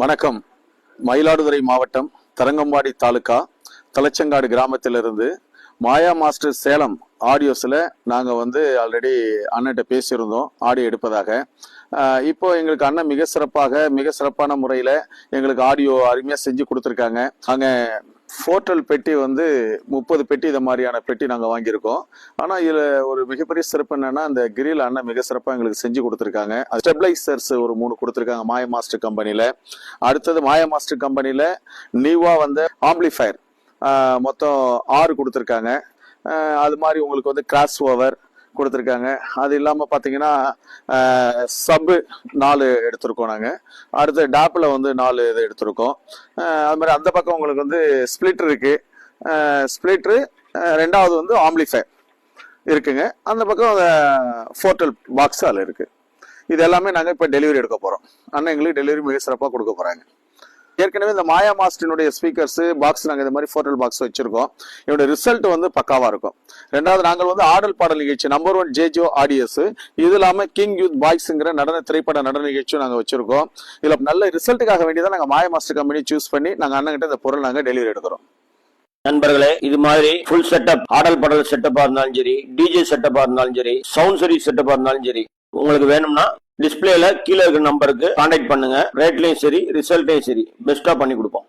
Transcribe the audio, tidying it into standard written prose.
வணக்கம். மயிலாடுதுறை மாவட்டம் தரங்கம்பாடி தாலுகா தலச்சங்காடு கிராமத்திலிருந்து மாயா மாஸ்டர் சேலம் ஆடியோஸில் நாங்கள் ஆல்ரெடி அண்ணன்ட்ட பேசியிருந்தோம் ஆடியோ எடுப்பதாக. இப்போ எங்களுக்கு அண்ணன் மிக சிறப்பான முறையில் எங்களுக்கு ஆடியோ அருமையாக செஞ்சு கொடுத்துருக்காங்க. அங்கே போர்ட்டல் பெட்டி 30 பெட்டி இதை மாதிரியான பெட்டி நாங்கள் வாங்கியிருக்கோம். ஆனால் இதில் ஒரு மிகப்பெரிய சிறப்பு என்னன்னா, அந்த கிரில் அண்ணன் மிக சிறப்பாக எங்களுக்கு செஞ்சு கொடுத்துருக்காங்க. ஸ்டெபிளைசர்ஸ் ஒரு 3 கொடுத்துருக்காங்க மாயா மாஸ்டர் கம்பெனியில். அடுத்தது மாயா மாஸ்டர் கம்பெனியில் நியூவா ஆம்பிளிஃபயர் மொத்தம் 6 கொடுத்துருக்காங்க. அது மாதிரி உங்களுக்கு கிராஸ் ஓவர் கொடுத்துருக்காங்க. அது இல்லாமல் பார்த்தீங்கன்னா சப்பு 4 எடுத்திருக்கோம் நாங்கள். அடுத்து டாப்பில் 4 இது எடுத்திருக்கோம். அது மாதிரி அந்த பக்கம் உங்களுக்கு ஸ்பிளிட்டர் இருக்கு. ஸ்பிளிட்டரு ரெண்டாவது ஆம்பிளிஃபயர் இருக்குங்க. அந்த பக்கம் போர்ட்டல் பாக்ஸ் அதில் இருக்கு. இது எல்லாமே நாங்கள் இப்போ டெலிவரி எடுக்க போகிறோம். அண்ணன் எங்களுக்கு டெலிவரி மிக சிறப்பாக கொடுக்க போகிறாங்க. ஏற்கனவே இந்த மாயா மாஸ்டரினுடைய ஸ்பீக்கர்ஸ் பாக்ஸ் நாங்கள் இந்த மாதிரி போர்ட்டல் பாக்ஸ் வச்சிருக்கோம். இதோட ரிசல்ட் பக்காவா இருக்கும். ரெண்டாவது நாங்கள் ஆடல் பாடல் நிகழ்ச்சி நம்பர் 1 ஜேஜோ ஆடியஸ், இது இல்லாம கிங் யூத் பாய்ஸ்ங்கிற திரைப்பட நடன நிகழ்ச்சியும் நாங்கள் வச்சிருக்கோம். இதுல நல்ல ரிசல்ட்டுக்காக வேண்டியதான் நாங்கள் மாயா மாஸ்டர் கம்பெனி சூஸ் பண்ணி நாங்கள் அண்ணன் கிட்ட இந்த பொருள் நாங்கள் டெலிவரி எடுக்கிறோம். நண்பர்களே, இது மாதிரி ஃபுல் செட்டப் ஆடல் பாடல் செட்டப்பா இருந்தாலும் சரி, டிஜே செட்டப்பா இருந்தாலும் சரி, சவுண்ட் சர்வீஸ் செட்டப்பா இருந்தாலும் சரி, உங்களுக்கு வேணும்னா டிஸ்பிளேல கீழே இருக்கிற நம்பருக்கு கான்டாக்ட் பண்ணுங்க. ரேட்லயும் சரி ரிசல்ட்லயும் சரி பெஸ்டா பண்ணி கொடுப்போம்.